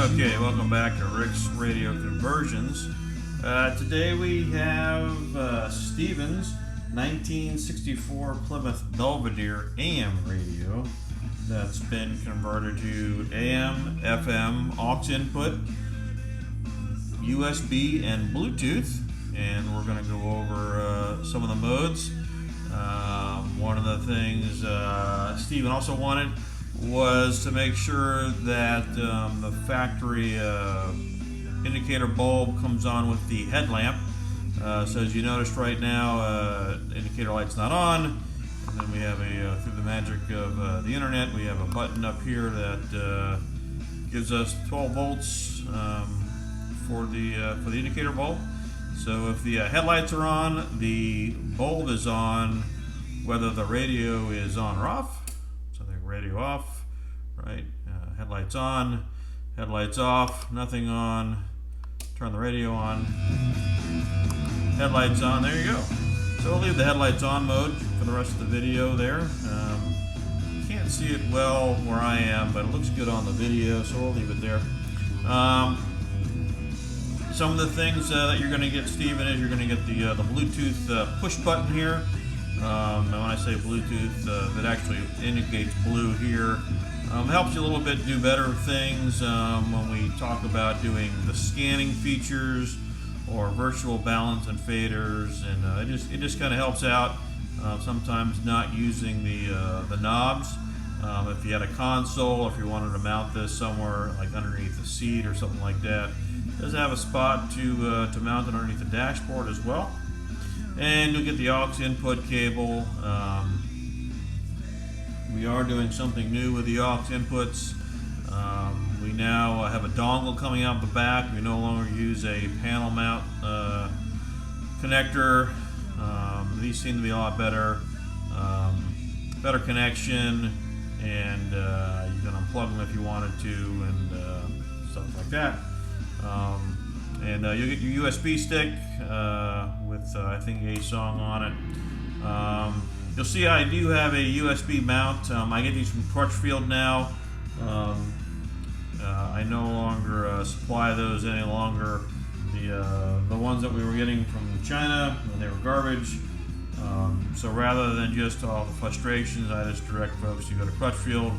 Okay, welcome back to Rick's Radio Conversions. Today we have Stephen's 1964 Plymouth Belvedere AM radio that's been converted to AM, FM, aux input, USB, and Bluetooth. And we're going to go over some of the modes. One of the things Stephen also wanted was to make sure that the factory indicator bulb comes on with the headlamp. So as you noticed right now, indicator light's not on. And then we have through the magic of the internet, we have a button up here that gives us 12 volts for the indicator bulb. So if the headlights are on, the bulb is on, whether the radio is on or off. Radio off, right? Headlights on, headlights off, nothing on. Turn the radio on. Headlights on, there you go. So we'll leave the headlights on mode for the rest of the video there. Can't see it well where I am, but it looks good on the video, so we'll leave it there. Some of the things that you're going to get, Stephen, is you're going to get the Bluetooth push button here. And when I say Bluetooth, that actually indicates blue here. Helps you a little bit do better things when we talk about doing the scanning features or virtual balance and faders, and it just kind of helps out. Sometimes not using the knobs. If you had a console, if you wanted to mount this somewhere like underneath the seat or something like that, it does have a spot to mount it underneath the dashboard as well. And you'll get the aux input cable. We are doing something new with the aux inputs. We now have a dongle coming out the back. We no longer use a panel mount connector. These seem to be a lot better. Better connection, and you can unplug them if you wanted to, and stuff like that. And you'll get your USB stick with, I think, a song on it. You'll see I do have a USB mount. I get these from Crutchfield now. I no longer supply those any longer. The ones that we were getting from China, they were garbage. So rather than just all the frustrations, I just direct folks to go to Crutchfield.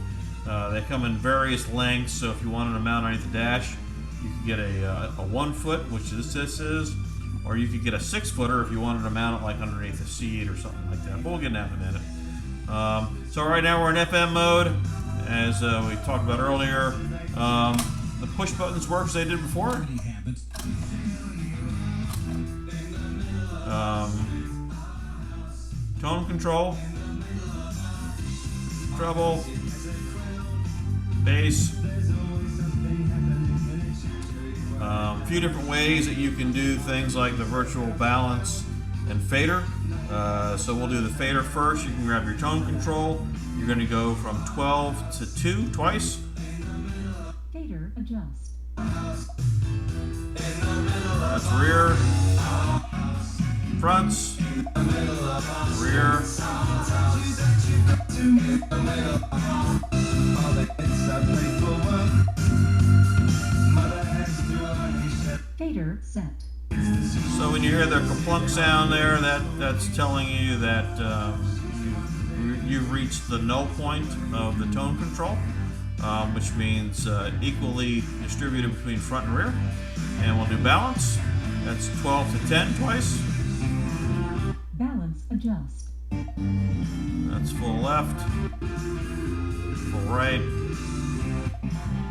They come in various lengths, so if you wanted to mount underneath the dash, you could get a 1 foot, which this is, or you could get a 6 footer if you wanted to mount it like underneath a seat or something like that. But we'll get into that in a minute. So right now we're in FM mode, as we talked about earlier. The push buttons work as they did before. Tone control, treble, bass. A few different ways that you can do things like the virtual balance and fader. So we'll do the fader first. You can grab your tone control. You're going to go from 12 to 2 twice. Fader adjust. That's rear, fronts, rear. Fader set. So when you hear the kaplunk sound there, that's telling you that you've reached the null point of the tone control, which means equally distributed between front and rear. And we'll do balance. That's 12 to 10 twice. Balance adjust. That's full left, full right,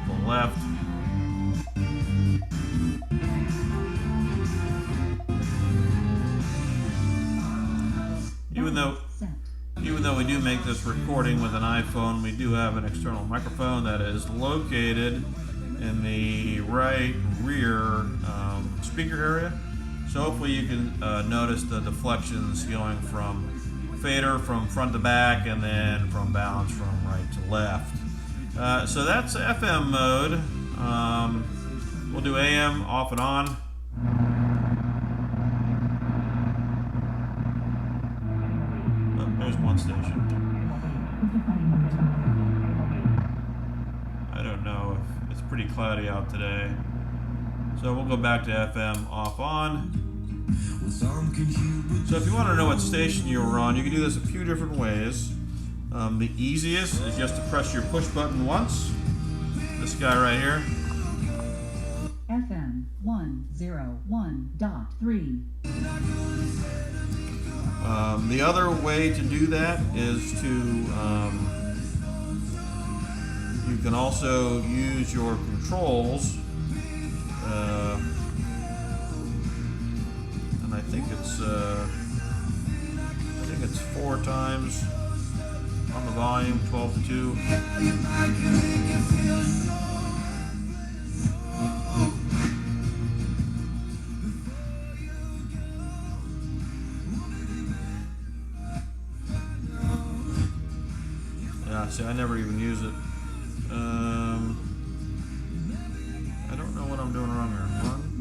full left. Even though we do make this recording with an iPhone, we do have an external microphone that is located in the right rear speaker area. So hopefully you can notice the deflections going from fader from front to back, and then from balance from right to left. So that's FM mode. We'll do AM off and on. There's one station. I don't know if it's pretty be cloudy out today. So we'll go back to FM off on. So if you want to know what station you were on, you can do this a few different ways. The easiest is just to press your push button once. This guy right here. FM 101.3. The other way to do that is to, you can also use your controls, and I think it's 4 times on the volume, 12 to 2. See, I never even use it. I don't know what I'm doing wrong here.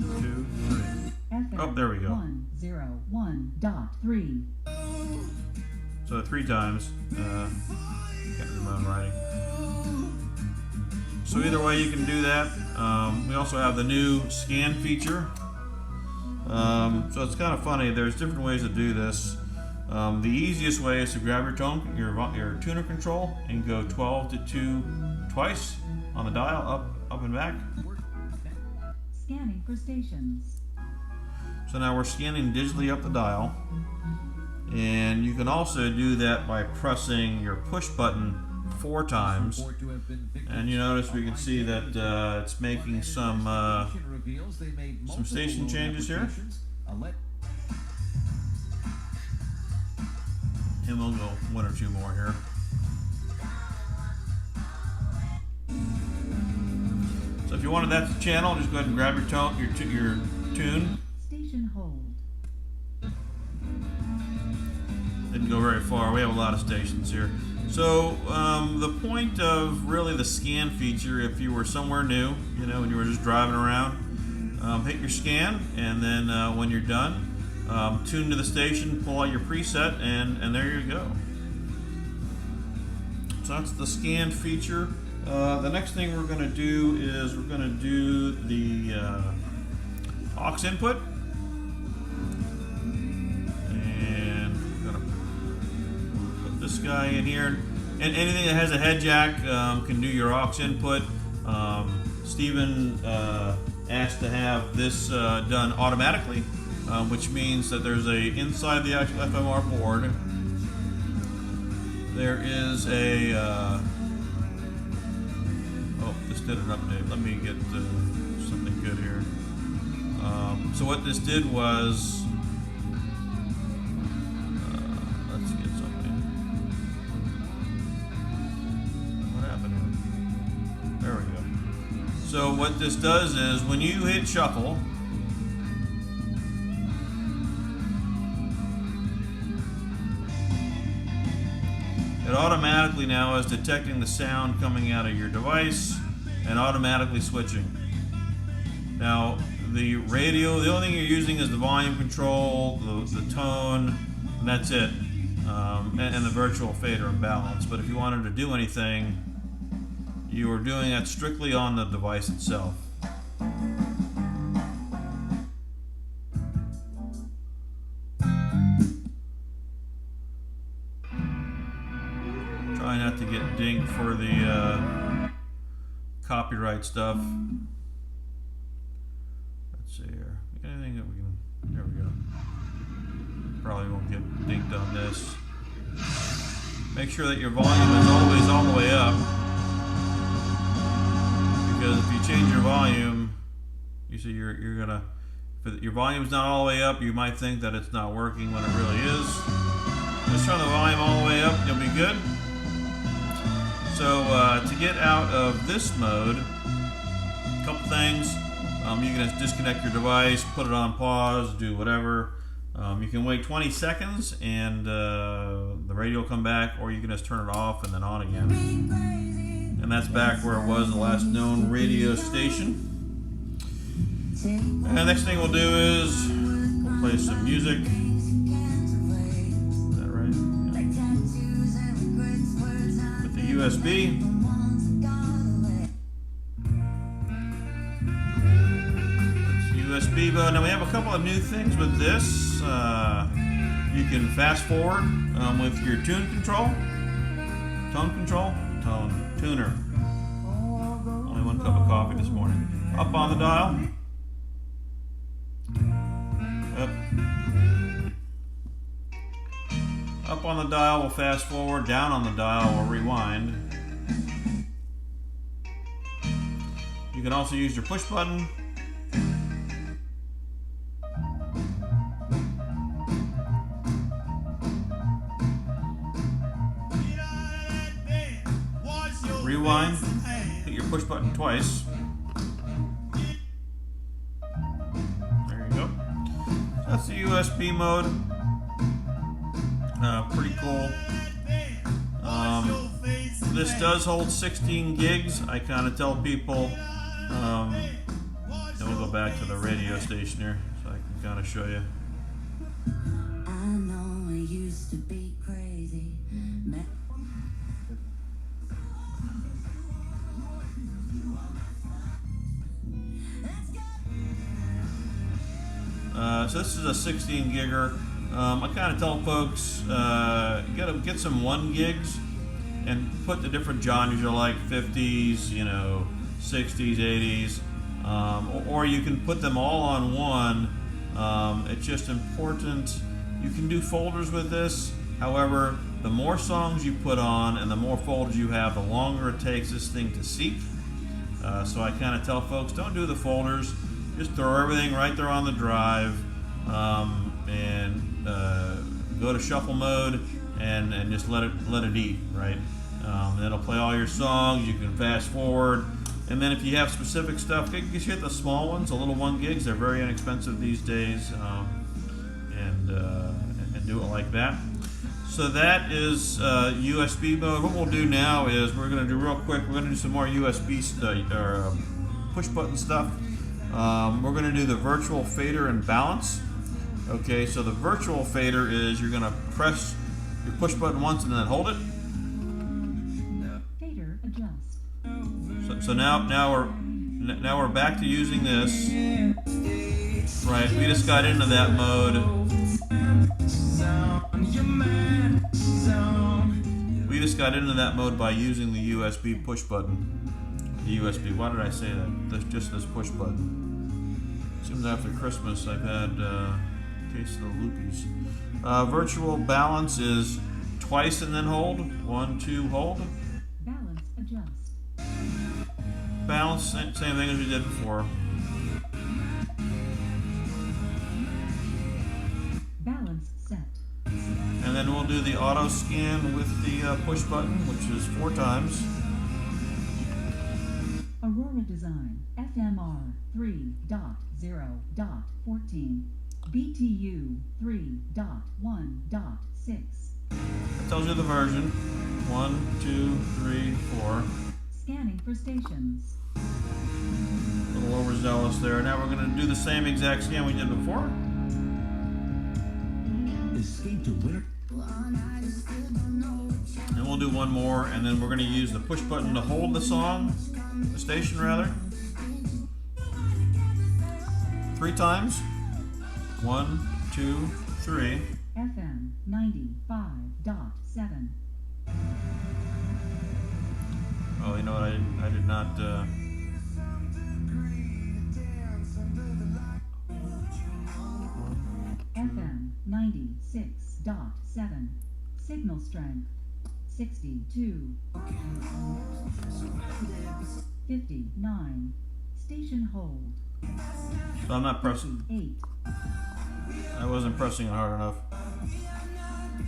1, 2, 3. Oh, there we go. 101.3. So 3 times. Can't read my own writing. So either way, you can do that. We also have the new scan feature. So it's kind of funny. There's different ways to do this. The easiest way is to grab your tuner control and go 12 to 2 twice on the dial, up and back. Scanning for stations. So now we're scanning digitally up the dial, and you can also do that by pressing your push button 4 times. And you notice we can see that it's making some station changes here. And we'll go 1 or 2 more here. So if you wanted that channel, just go ahead and grab your tune. Station hold. Didn't go very far. We have a lot of stations here. So the point of really the scan feature, if you were somewhere new, and you were just driving around, hit your scan, and then when you're done, tune to the station, pull out your preset, and there you go. So that's the scan feature. The next thing we're going to do is we're going to do the aux input. And we're going to put this guy in here. And anything that has a head jack can do your aux input. Stephen asked to have this done automatically. Which means that there's inside the actual FMR board, there is this did an update. Let me get something good here. So what this did was, let's get something. What happened here? There we go. So what this does is when you hit shuffle, it automatically now is detecting the sound coming out of your device and automatically switching. Now, the radio, the only thing you're using is the volume control, the tone, and that's it. And the virtual fader and balance. But if you wanted to do anything, you are doing that strictly on the device itself. Try not to get dinged for the copyright stuff. Let's see here. Anything that we can. There we go. Probably won't get dinged on this. Make sure that your volume is always all the way up. Because if you change your volume, you see you're gonna. If your volume's not all the way up, you might think that it's not working when it really is. Just turn the volume all the way up, you'll be good. So to get out of this mode, a couple things. You can just disconnect your device, put it on pause, do whatever. You can wait 20 seconds and the radio will come back, or you can just turn it off and then on again. And that's back where it was, the last known radio station. And the next thing we'll do is we'll play some music. Is that right? Yeah. With the USB. USB mode. Now we have a couple of new things with this. You can fast forward with your tone tuner. Only one cup of coffee this morning. Up on the dial. Up on the dial will fast forward. Down on the dial will rewind. You can also use your push button. Rewind. Hit your push button twice. There you go. That's the USB mode. Pretty cool. This does hold 16 gigs. I kind of tell people, and we'll go back to the radio station here so I can kind of show you. I know I used to be crazy. So this is a 16 gigger. I kind of tell folks, you gotta get some 1 gigs and put the different genres you like, 50s, 60s, 80s, or you can put them all on one. It's just important. You can do folders with this. However, the more songs you put on and the more folders you have, the longer it takes this thing to seek. So I kind of tell folks, don't do the folders. Just throw everything right there on the drive, and go to shuffle mode and just let it eat, right? It'll play all your songs. You can fast forward, and then if you have specific stuff, just hit the small ones, the little 1 gigs. They're very inexpensive these days, and do it like that. So that is USB mode. What we'll do now is we're going to do real quick. We're going to do some more USB or push button stuff. We're going to do the virtual fader and balance. Okay, so the virtual fader is you're going to press your push button once and then hold it. Fader adjust. So now we're back to using this. Right, we just got into that mode. We just got into that mode by using the USB push button. The USB. Why did I say that? Just this push button. Seems after Christmas I've had a case of the loopies. Virtual balance is twice and then hold. 1, 2, hold. Balance adjust. Balance, same thing as we did before. Balance set. And then we'll do the auto scan with the push button, which is 4 times. Aurora Design, FMR 3.0.14, BTU 3.1.6. That tells you the version. 1, 2, 3, 4. Scanning for stations. A little overzealous there. Now we're going to do the same exact scan we did before. Escape to winter. And we'll do one more, and then we're going to use the push button to hold the song, the station rather. 3 times. 1, 2, 3. FM 95.7. Oh, you know what? I did not. FM 96.7. Signal strength 62. 59. Station hold. So I'm not pressing. 8. I wasn't pressing it hard enough.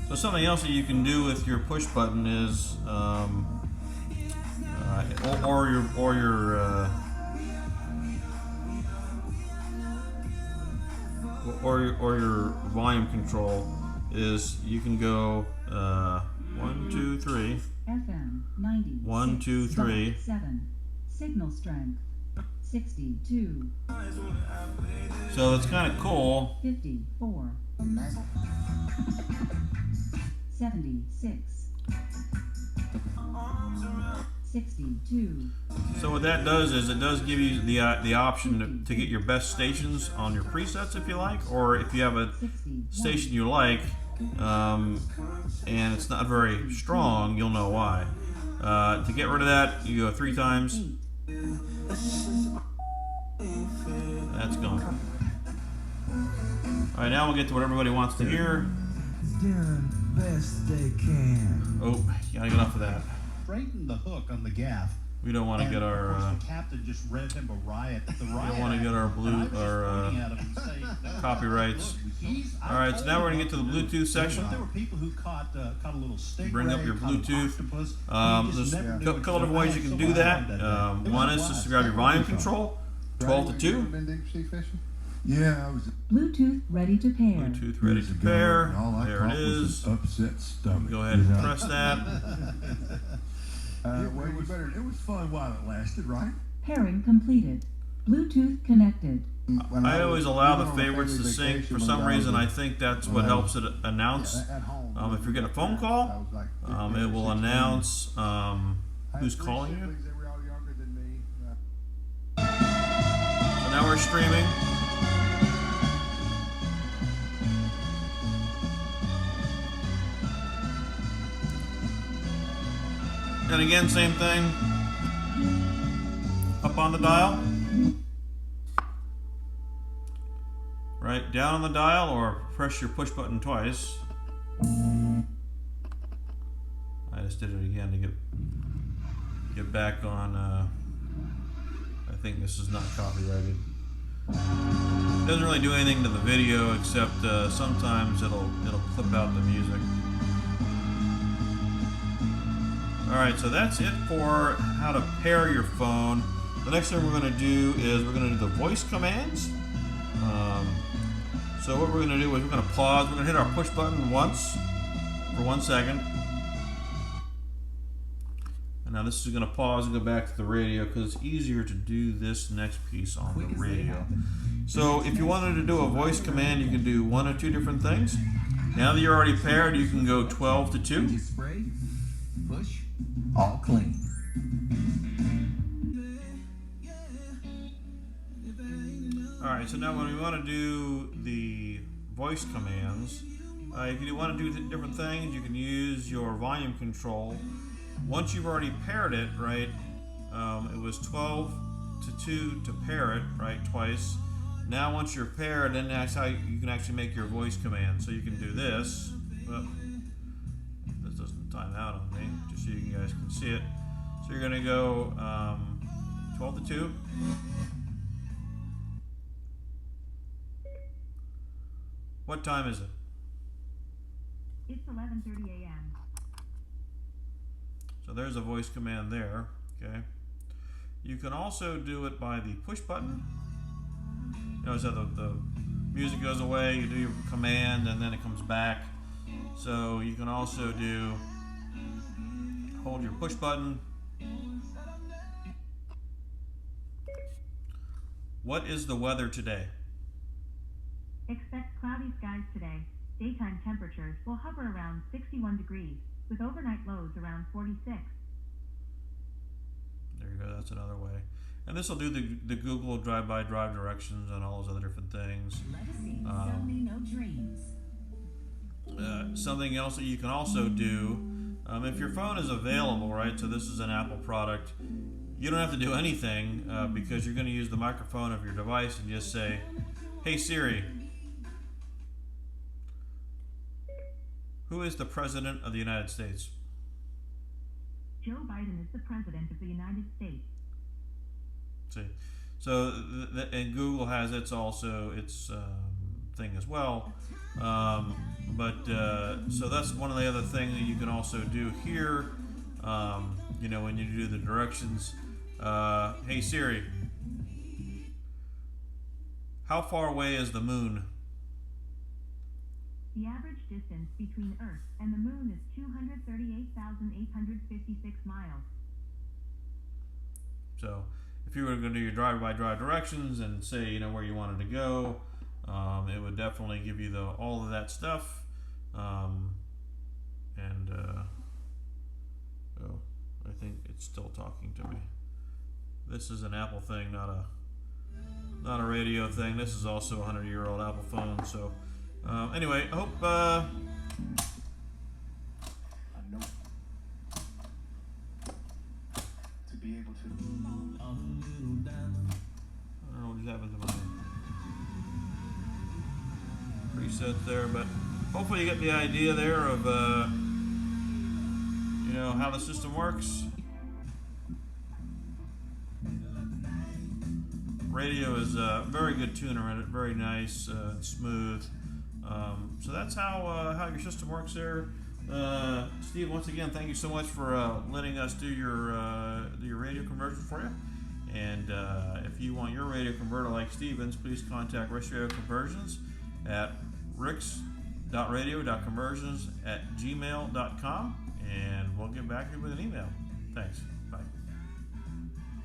So something else that you can do with your push button is, or your volume control is you can go 1, 2, 3. FM 90. 1, 2, 3. 7. Signal strength 62. So it's kind of cool. 54. 76. 62. So what that does is it does give you the option to get your best stations on your presets if you like, or if you have a 61. station you like and it's not very strong, you'll know why. To get rid of that, you go 3 times. 8. That's gone. Alright, now we'll get to what everybody wants to hear. Doing the best they can. Oh, gotta get off of that. Straighten the hook on the gaff. We don't want to get our the captain just read him a riot. The riot. don't wanna get our copyrights. Alright, so now we're gonna get to the Bluetooth section. There were people who caught a little stingray. Bring up your caught an Bluetooth. octopus, There's never a knew couple different ways you can do that. One is just to grab your volume control, 12 to 2. Yeah, I was Bluetooth ready to pair. Bluetooth ready to pair. There it is. Upset stomach. Go ahead and press that. Well, you better. It was fun while it lasted, right? Pairing completed. Bluetooth connected. I always allow the favorites to sync. For some reason, I think that's what helps it announce. If you're getting a phone call, it will announce who's calling you. So now we're streaming. And again, same thing. Up on the dial. Right, down on the dial, or press your push button twice. I just did it again to get back on. I think this is not copyrighted. It doesn't really do anything to the video except sometimes it'll clip out the music. Alright, so that's it for how to pair your phone. The next thing we're going to do is we're going to do the voice commands. So what we're going to do is we're going to pause. We're going to hit our push button once for 1 second. And now this is going to pause and go back to the radio because it's easier to do this next piece on the radio. So if you wanted to do a voice command, you can do 1 or 2 different things. Now that you're already paired, you can go 12 to 2. Spray, push, all clean. Alright, so now when we want to do the voice commands, if you want to do different things, you can use your volume control. Once you've already paired it, right, it was 12 to 2 to pair it, right, twice. Now once you're paired, then that's how you can actually make your voice command. So you can do this. Well, this doesn't time out on me, just so you guys can see it. So you're going to go 12 to 2. What time is it? It's 11:30 a.m. So there's a voice command there, okay? You can also do it by the push button. Notice how the music goes away, you do your command, and then it comes back. So you can also hold your push button. What is the weather today? Expect cloudy skies today. Daytime temperatures will hover around 61 degrees, with overnight lows around 46. There you go, that's another way. And this will do the Google drive-by drive directions and all those other different things. Legacy, sell me no dreams. Something else that you can also do, if your phone is available, right, so this is an Apple product, you don't have to do anything because you're going to use the microphone of your device and just say, "Hey Siri, who is the President of the United States?" Joe Biden is the President of the United States. See, so and Google has its thing as well, so that's one of the other things that you can also do here. When you do the directions, hey Siri, how far away is the moon? The average distance between Earth and the Moon is 238,856 miles. So if you were going to do your drive-by-drive directions and say, where you wanted to go, it would definitely give you all of that stuff. think it's still talking to me. This is an Apple thing, not a radio thing. This is also a 100-year-old Apple phone. So anyway, I hope I know to be able to. I don't know what just happened to my preset there, but hopefully you get the idea there of you know, how the system works. Radio is a very good tuner in it, very nice, smooth. So that's how your system works there. Steve, once again, thank you so much for letting us do your radio conversion for you. And if you want your radio converter like Steven's, please contact Rick's Radio Conversions at ricks.radio.conversions@gmail.com, and we'll get back to you with an email. Thanks. Bye.